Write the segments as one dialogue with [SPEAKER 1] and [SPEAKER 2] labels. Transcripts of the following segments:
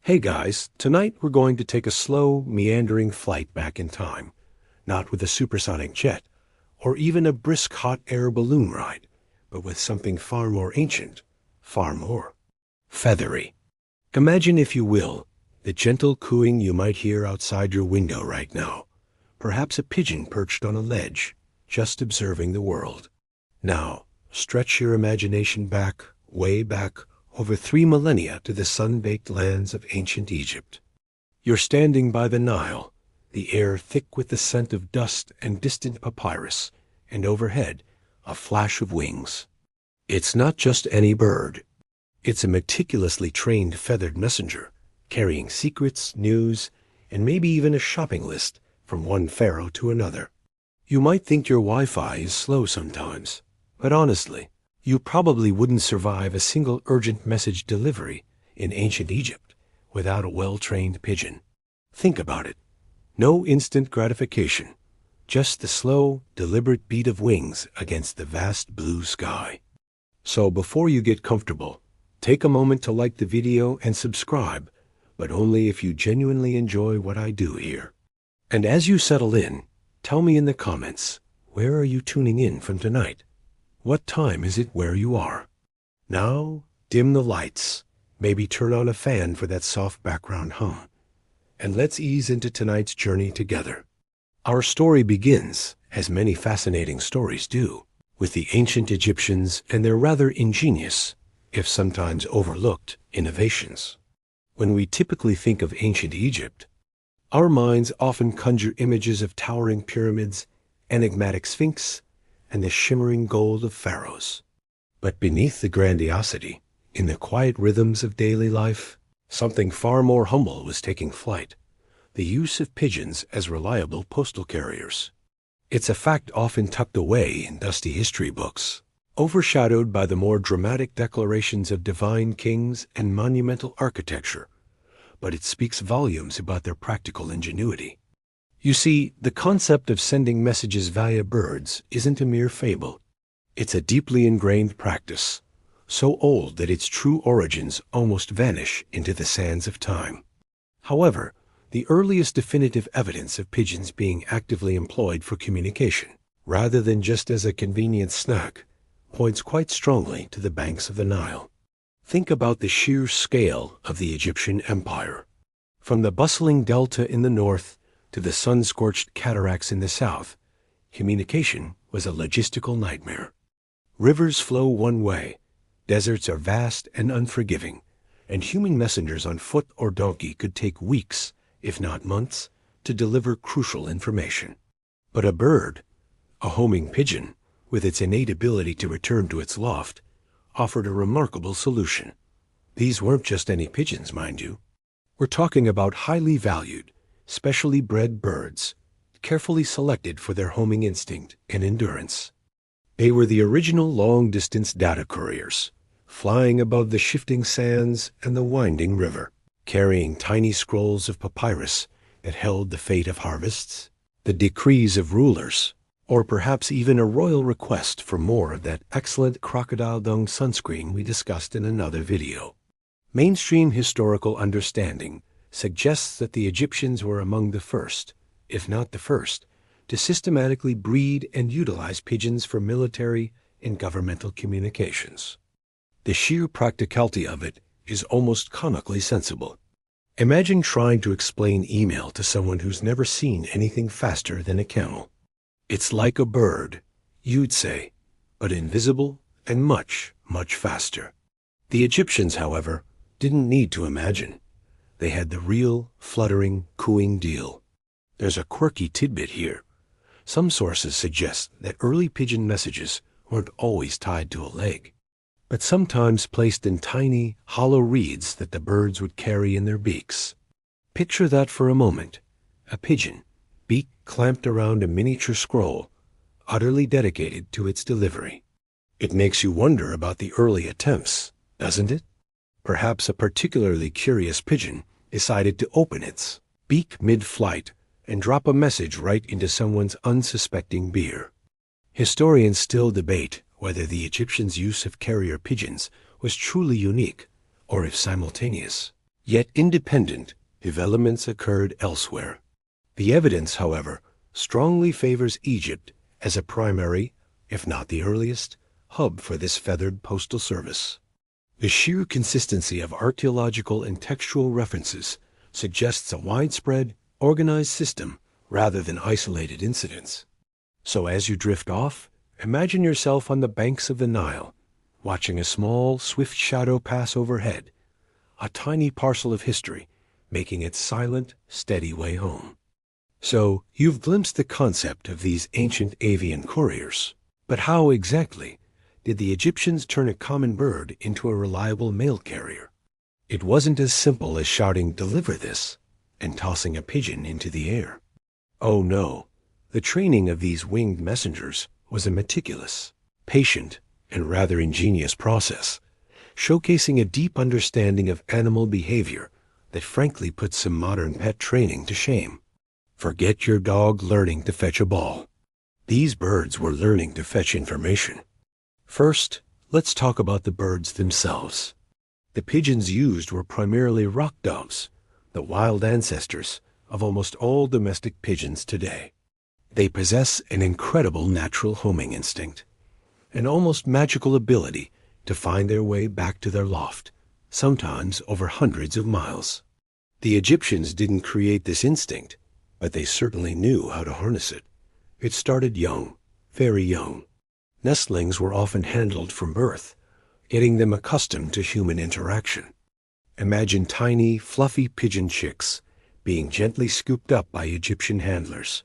[SPEAKER 1] Hey guys, tonight we're going to take a slow, meandering flight back in time, not with a supersonic jet, or even a brisk hot air balloon ride, but with something far more ancient, far more feathery. Imagine, if you will, the gentle cooing you might hear outside your window right now, perhaps a pigeon perched on a ledge, just observing the world. Now, stretch your imagination back, way back, over 3 millennia to the sun-baked lands of ancient Egypt. You're standing by the Nile, the air thick with the scent of dust and distant papyrus, and overhead, a flash of wings. It's not just any bird. It's a meticulously trained feathered messenger, carrying secrets, news, and maybe even a shopping list from one pharaoh to another. You might think your Wi-Fi is slow sometimes, but honestly, you probably wouldn't survive a single urgent message delivery in ancient Egypt without a well-trained pigeon. Think about it. No instant gratification, just the slow, deliberate beat of wings against the vast blue sky. So before you get comfortable, take a moment to like the video and subscribe, but only if you genuinely enjoy what I do here. And as you settle in, tell me in the comments, where are you tuning in from tonight? What time is it where you are? Now, dim the lights, maybe turn on a fan for that soft background hum, and let's ease into tonight's journey together. Our story begins, as many fascinating stories do, with the ancient Egyptians and their rather ingenious, if sometimes overlooked, innovations. When we typically think of ancient Egypt, our minds often conjure images of towering pyramids, enigmatic sphinx, and the shimmering gold of pharaohs. But beneath the grandiosity, in the quiet rhythms of daily life, something far more humble was taking flight: the use of pigeons as reliable postal carriers. It's a fact often tucked away in dusty history books, overshadowed by the more dramatic declarations of divine kings and monumental architecture, but it speaks volumes about their practical ingenuity. You see, the concept of sending messages via birds isn't a mere fable. It's a deeply ingrained practice, so old that its true origins almost vanish into the sands of time. However, the earliest definitive evidence of pigeons being actively employed for communication, rather than just as a convenient snack, points quite strongly to the banks of the Nile. Think about the sheer scale of the Egyptian empire. From the bustling delta in the north to the sun-scorched cataracts in the south, communication was a logistical nightmare. Rivers flow one way, deserts are vast and unforgiving, and human messengers on foot or donkey could take weeks, if not months, to deliver crucial information. But a bird, a homing pigeon, with its innate ability to return to its loft, offered a remarkable solution. These weren't just any pigeons, mind you. We're talking about highly valued, specially bred birds, carefully selected for their homing instinct and endurance. They were the original long-distance data couriers, flying above the shifting sands and the winding river, carrying tiny scrolls of papyrus that held the fate of harvests, the decrees of rulers, or perhaps even a royal request for more of that excellent crocodile dung sunscreen we discussed in another video. Mainstream historical understanding suggests that the Egyptians were among the first, if not the first, to systematically breed and utilize pigeons for military and governmental communications. The sheer practicality of it is almost comically sensible. Imagine trying to explain email to someone who's never seen anything faster than a camel. It's like a bird, you'd say, but invisible and much, much faster. The Egyptians, however, didn't need to imagine. They had the real, fluttering, cooing deal. There's a quirky tidbit here. Some sources suggest that early pigeon messages weren't always tied to a leg, but sometimes placed in tiny, hollow reeds that the birds would carry in their beaks. Picture that for a moment. A pigeon, beak clamped around a miniature scroll, utterly dedicated to its delivery. It makes you wonder about the early attempts, doesn't it? Perhaps a particularly curious pigeon decided to open its beak mid-flight and drop a message right into someone's unsuspecting beer. Historians still debate whether the Egyptians' use of carrier pigeons was truly unique or if simultaneous. Yet independent developments occurred elsewhere. The evidence, however, strongly favors Egypt as a primary, if not the earliest, hub for this feathered postal service. The sheer consistency of archaeological and textual references suggests a widespread, organized system rather than isolated incidents. So as you drift off, imagine yourself on the banks of the Nile, watching a small, swift shadow pass overhead, a tiny parcel of history making its silent, steady way home. So you've glimpsed the concept of these ancient avian couriers. But how exactly did the Egyptians turn a common bird into a reliable mail carrier? It wasn't as simple as shouting, "Deliver this," and tossing a pigeon into the air. Oh no, the training of these winged messengers was a meticulous, patient, and rather ingenious process, showcasing a deep understanding of animal behavior that frankly puts some modern pet training to shame. Forget your dog learning to fetch a ball. These birds were learning to fetch information. First, let's talk about the birds themselves. The pigeons used were primarily rock doves, the wild ancestors of almost all domestic pigeons today. They possess an incredible natural homing instinct, an almost magical ability to find their way back to their loft, sometimes over hundreds of miles. The Egyptians didn't create this instinct, but they certainly knew how to harness it. It started young, very young. Nestlings were often handled from birth, getting them accustomed to human interaction. Imagine tiny, fluffy pigeon chicks being gently scooped up by Egyptian handlers,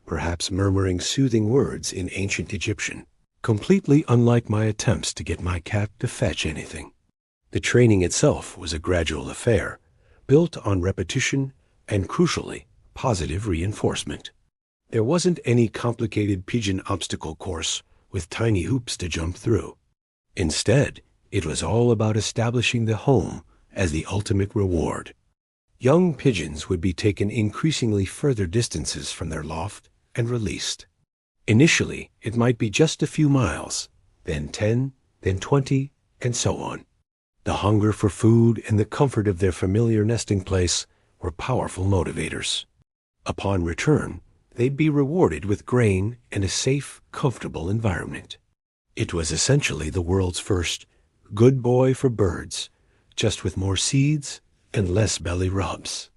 [SPEAKER 1] perhaps murmuring soothing words in ancient Egyptian, completely unlike my attempts to get my cat to fetch anything. The training itself was a gradual affair, built on repetition and, crucially, positive reinforcement. There wasn't any complicated pigeon obstacle course with tiny hoops to jump through. Instead, it was all about establishing the home as the ultimate reward. Young pigeons would be taken increasingly further distances from their loft and released. Initially, it might be just a few miles, then 10, then 20, and so on. The hunger for food and the comfort of their familiar nesting place were powerful motivators. Upon return, they'd be rewarded with grain and a safe, comfortable environment. It was essentially the world's first good boy for birds, just with more seeds and less belly rubs.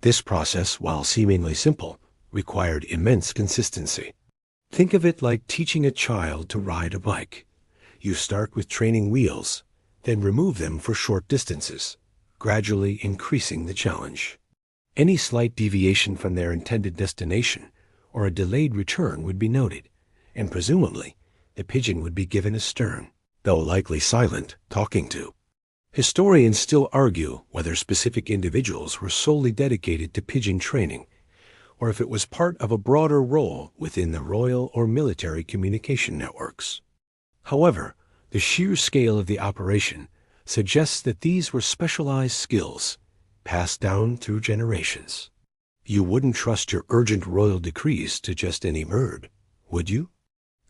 [SPEAKER 1] This process, while seemingly simple, required immense consistency. Think of it like teaching a child to ride a bike. You start with training wheels, then remove them for short distances, gradually increasing the challenge. Any slight deviation from their intended destination or a delayed return would be noted, and presumably the pigeon would be given a stern, though likely silent, talking to. Historians still argue whether specific individuals were solely dedicated to pigeon training, or if it was part of a broader role within the royal or military communication networks. However, the sheer scale of the operation suggests that these were specialized skills passed down through generations. You wouldn't trust your urgent royal decrees to just any bird, would you?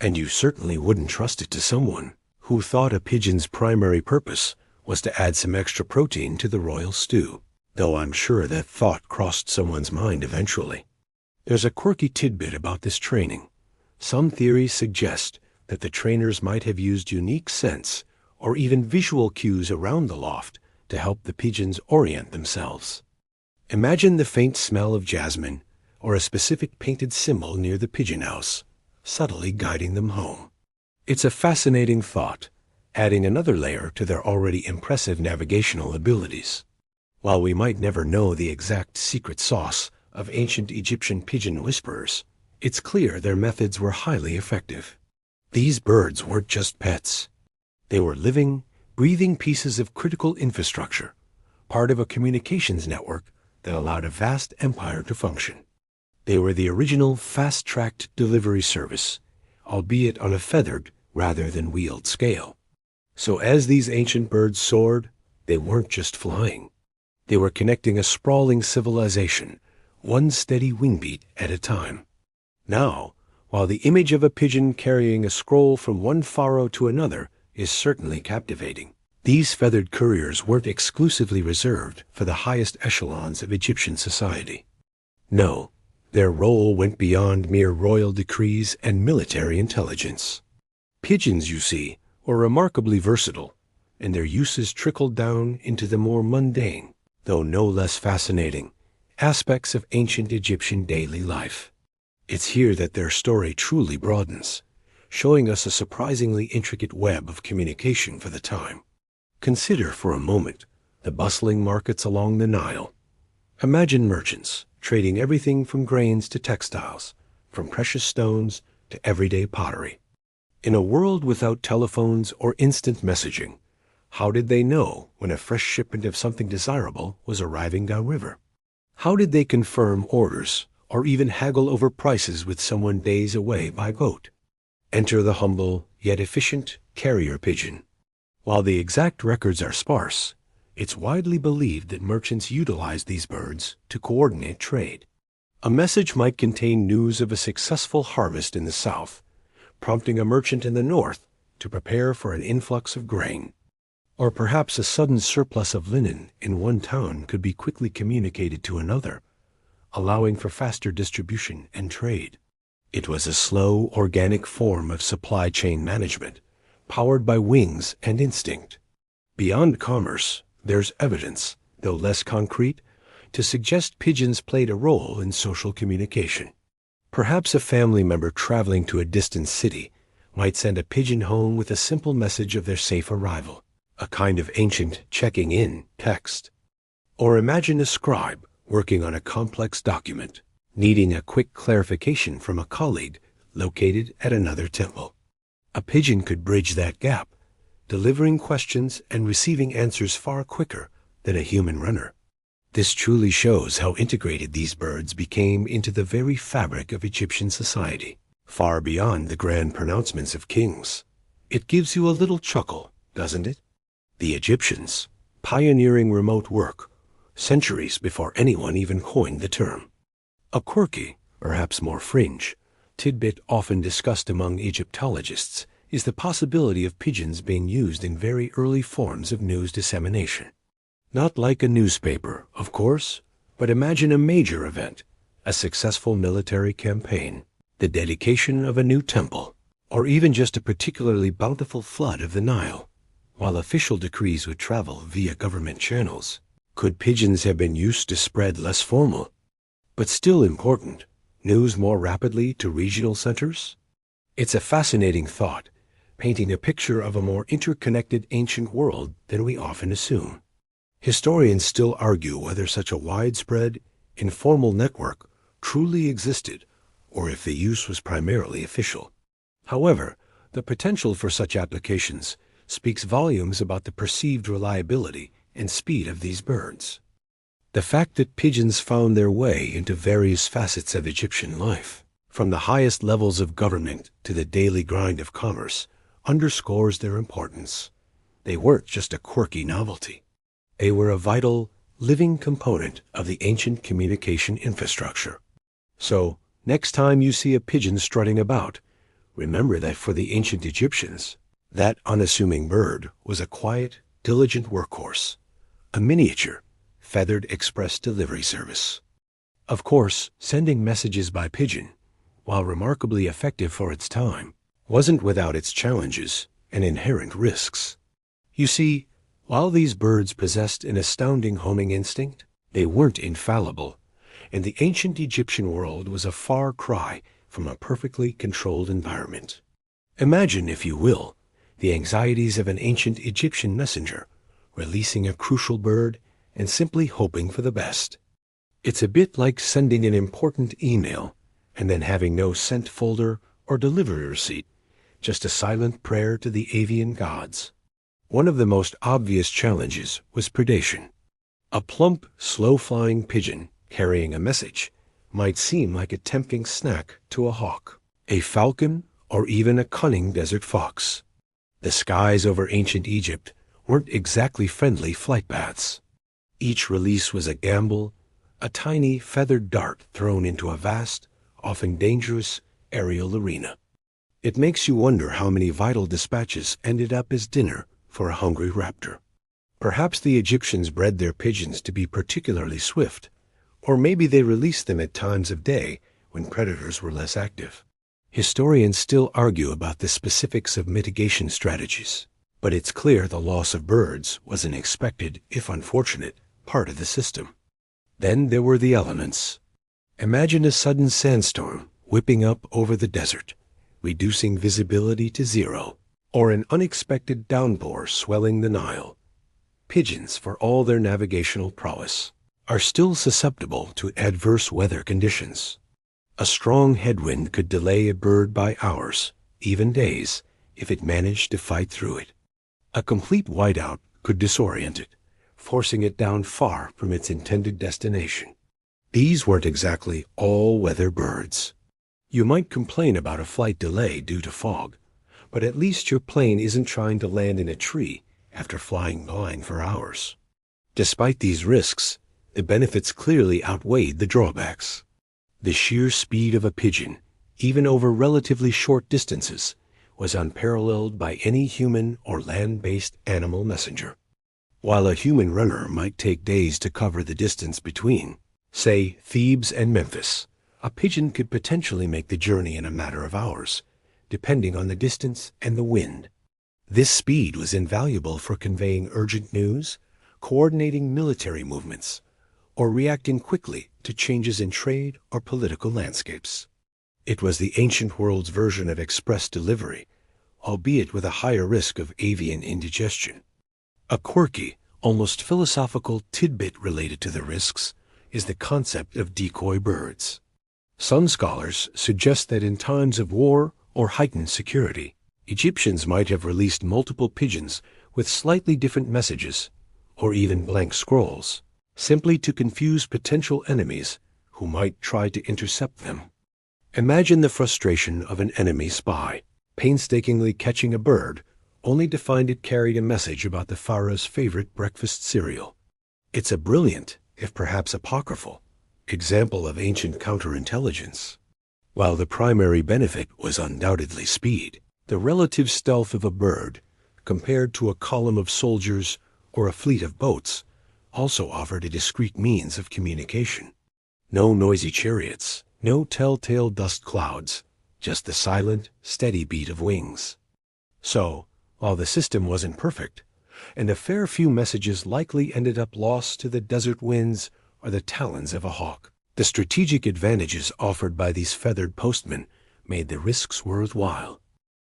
[SPEAKER 1] And you certainly wouldn't trust it to someone who thought a pigeon's primary purpose was to add some extra protein to the royal stew, though I'm sure that thought crossed someone's mind eventually. There's a quirky tidbit about this training. Some theories suggest that the trainers might have used unique scents or even visual cues around the loft to help the pigeons orient themselves. Imagine the faint smell of jasmine or a specific painted symbol near the pigeon house, subtly guiding them home. It's a fascinating thought, adding another layer to their already impressive navigational abilities. While we might never know the exact secret sauce of ancient Egyptian pigeon whisperers, it's clear their methods were highly effective. These birds weren't just pets. They were living, breathing pieces of critical infrastructure, part of a communications network that allowed a vast empire to function. They were the original fast-tracked delivery service, albeit on a feathered rather than wheeled scale. So as these ancient birds soared, they weren't just flying. They were connecting a sprawling civilization, one steady wingbeat at a time. Now, while the image of a pigeon carrying a scroll from one pharaoh to another is certainly captivating, These feathered couriers weren't exclusively reserved for the highest echelons of Egyptian society. No, their role went beyond mere royal decrees and military intelligence. Pigeons, you see, were remarkably versatile, and their uses trickled down into the more mundane, though no less fascinating, aspects of ancient Egyptian daily life. It's here that their story truly broadens, showing us a surprisingly intricate web of communication for the time. Consider for a moment the bustling markets along the Nile. Imagine merchants trading everything from grains to textiles, from precious stones to everyday pottery. In a world without telephones or instant messaging, how did they know when a fresh shipment of something desirable was arriving downriver? How did they confirm orders or even haggle over prices with someone days away by boat? Enter the humble yet efficient carrier pigeon. While the exact records are sparse, it's widely believed that merchants utilized these birds to coordinate trade. A message might contain news of a successful harvest in the south, prompting a merchant in the north to prepare for an influx of grain. Or perhaps a sudden surplus of linen in one town could be quickly communicated to another, allowing for faster distribution and trade. It was a slow, organic form of supply chain management, powered by wings and instinct. Beyond commerce, there's evidence, though less concrete, to suggest pigeons played a role in social communication. Perhaps a family member traveling to a distant city might send a pigeon home with a simple message of their safe arrival, a kind of ancient checking-in text. Or imagine a scribe working on a complex document, needing a quick clarification from a colleague located at another temple. A pigeon could bridge that gap, delivering questions and receiving answers far quicker than a human runner. This truly shows how integrated these birds became into the very fabric of Egyptian society, far beyond the grand pronouncements of kings. It gives you a little chuckle, doesn't it? The Egyptians, pioneering remote work, centuries before anyone even coined the term. A quirky, perhaps more fringe, tidbit often discussed among Egyptologists is the possibility of pigeons being used in very early forms of news dissemination. Not like a newspaper, of course, but imagine a major event, a successful military campaign, the dedication of a new temple, or even just a particularly bountiful flood of the Nile. While official decrees would travel via government channels, could pigeons have been used to spread less formal, but still important, news more rapidly to regional centers? It's a fascinating thought, painting a picture of a more interconnected ancient world than we often assume. Historians still argue whether such a widespread, informal network truly existed or if the use was primarily official. However, the potential for such applications speaks volumes about the perceived reliability and speed of these birds. The fact that pigeons found their way into various facets of Egyptian life, from the highest levels of government to the daily grind of commerce, underscores their importance. They weren't just a quirky novelty. They were a vital, living component of the ancient communication infrastructure. So, next time you see a pigeon strutting about, remember that for the ancient Egyptians, that unassuming bird was a quiet, diligent workhorse, a miniature, feathered express delivery service. Of course, sending messages by pigeon, while remarkably effective for its time, wasn't without its challenges and inherent risks. You see, while these birds possessed an astounding homing instinct, they weren't infallible, and the ancient Egyptian world was a far cry from a perfectly controlled environment. Imagine, if you will, the anxieties of an ancient Egyptian messenger, releasing a crucial bird and simply hoping for the best. It's a bit like sending an important email and then having no sent folder or delivery receipt, just a silent prayer to the avian gods. One of the most obvious challenges was predation. A plump, slow-flying pigeon carrying a message might seem like a tempting snack to a hawk, a falcon, or even a cunning desert fox. The skies over ancient Egypt weren't exactly friendly flight paths. Each release was a gamble, a tiny feathered dart thrown into a vast, often dangerous, aerial arena. It makes you wonder how many vital dispatches ended up as dinner for a hungry raptor. Perhaps the Egyptians bred their pigeons to be particularly swift, or maybe they released them at times of day when predators were less active. Historians still argue about the specifics of mitigation strategies, but it's clear the loss of birds was an expected, if unfortunate, part of the system. Then there were the elements. Imagine a sudden sandstorm whipping up over the desert, reducing visibility to zero, or an unexpected downpour swelling the Nile. Pigeons, for all their navigational prowess, are still susceptible to adverse weather conditions. A strong headwind could delay a bird by hours, even days, if it managed to fight through it. A complete whiteout could disorient it, forcing it down far from its intended destination. These weren't exactly all-weather birds. You might complain about a flight delay due to fog, but at least your plane isn't trying to land in a tree after flying blind for hours. Despite these risks, the benefits clearly outweighed the drawbacks. The sheer speed of a pigeon, even over relatively short distances, was unparalleled by any human or land-based animal messenger. While a human runner might take days to cover the distance between, say, Thebes and Memphis, a pigeon could potentially make the journey in a matter of hours, depending on the distance and the wind. This speed was invaluable for conveying urgent news, coordinating military movements, or reacting quickly to changes in trade or political landscapes. It was the ancient world's version of express delivery, albeit with a higher risk of avian indigestion. A quirky, almost philosophical tidbit related to the risks is the concept of decoy birds. Some scholars suggest that in times of war or heightened security, Egyptians might have released multiple pigeons with slightly different messages, or even blank scrolls, simply to confuse potential enemies who might try to intercept them. Imagine the frustration of an enemy spy, painstakingly catching a bird, only to find it carried a message about the pharaoh's favorite breakfast cereal. It's a brilliant, if perhaps apocryphal, example of ancient counterintelligence. While the primary benefit was undoubtedly speed, the relative stealth of a bird, compared to a column of soldiers or a fleet of boats, also offered a discreet means of communication. No noisy chariots, no telltale dust clouds, just the silent, steady beat of wings. So, while the system wasn't perfect, and a fair few messages likely ended up lost to the desert winds or the talons of a hawk, the strategic advantages offered by these feathered postmen made the risks worthwhile.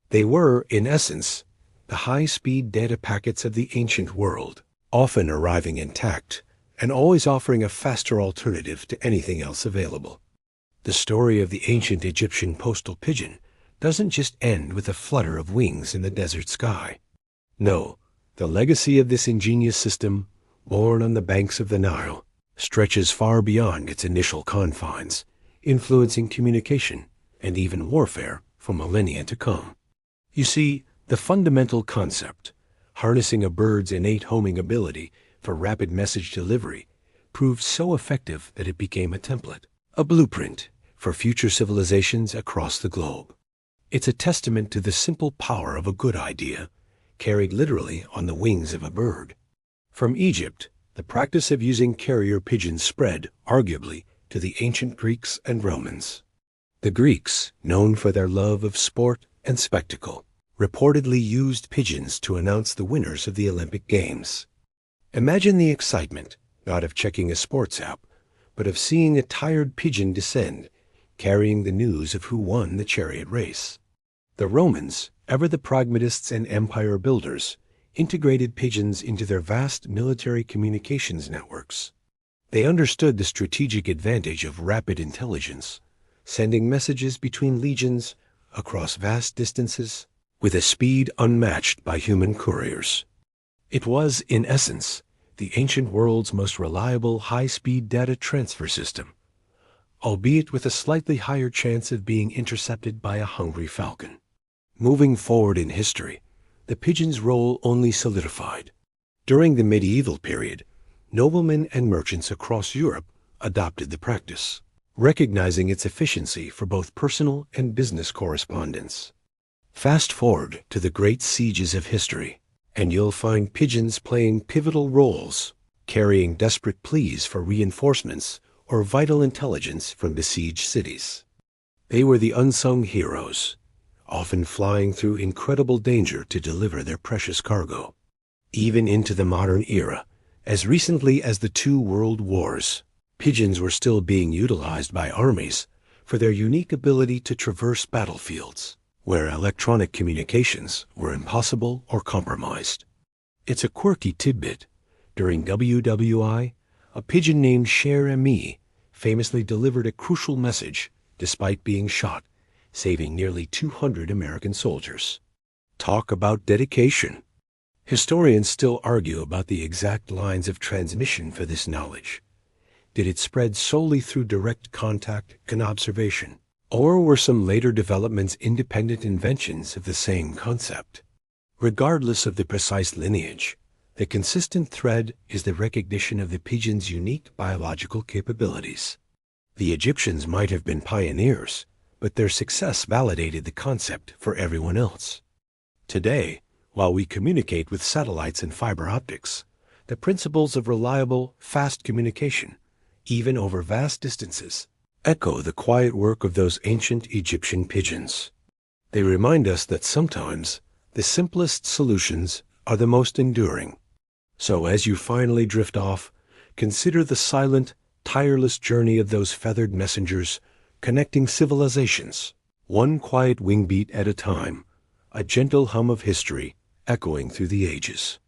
[SPEAKER 1] They were, in essence, the high-speed data packets of the ancient world, often arriving intact and always offering a faster alternative to anything else available. The story of the ancient Egyptian postal pigeon doesn't just end with a flutter of wings in the desert sky. No, the legacy of this ingenious system, born on the banks of the Nile, stretches far beyond its initial confines, influencing communication and even warfare for millennia to come. You see, the fundamental concept, harnessing a bird's innate homing ability for rapid message delivery, proved so effective that it became a template, a blueprint for future civilizations across the globe. It's a testament to the simple power of a good idea, carried literally on the wings of a bird. From Egypt, the practice of using carrier pigeons spread, arguably, to the ancient Greeks and Romans. The Greeks, known for their love of sport and spectacle, reportedly used pigeons to announce the winners of the Olympic Games. Imagine the excitement, not of checking a sports app, but of seeing a tired pigeon descend, carrying the news of who won the chariot race. The Romans, ever the pragmatists and empire builders, integrated pigeons into their vast military communications networks. They understood the strategic advantage of rapid intelligence, sending messages between legions across vast distances with a speed unmatched by human couriers. It was, in essence, the ancient world's most reliable high-speed data transfer system, albeit with a slightly higher chance of being intercepted by a hungry falcon. Moving forward in history, the pigeon's role only solidified. During the medieval period, noblemen and merchants across Europe adopted the practice, recognizing its efficiency for both personal and business correspondence. Fast forward to the great sieges of history, And you'll find pigeons playing pivotal roles, carrying desperate pleas for reinforcements or vital intelligence from besieged cities. They were the unsung heroes, often flying through incredible danger to deliver their precious cargo. Even into the modern era, as recently as the 2 world wars, pigeons were still being utilized by armies for their unique ability to traverse battlefields, where electronic communications were impossible or compromised. It's a quirky tidbit. During WWI, a pigeon named Cher Ami famously delivered a crucial message despite being shot, saving nearly 200 American soldiers. Talk about dedication. Historians still argue about the exact lines of transmission for this knowledge. Did it spread solely through direct contact and observation, or were some later developments independent inventions of the same concept? Regardless of the precise lineage, the consistent thread is the recognition of the pigeon's unique biological capabilities. The Egyptians might have been pioneers, but their success validated the concept for everyone else. Today, while we communicate with satellites and fiber optics, the principles of reliable, fast communication, even over vast distances, echo the quiet work of those ancient Egyptian pigeons. They remind us that sometimes the simplest solutions are the most enduring. So as you finally drift off, consider the silent, tireless journey of those feathered messengers connecting civilizations, one quiet wingbeat at a time, a gentle hum of history echoing through the ages.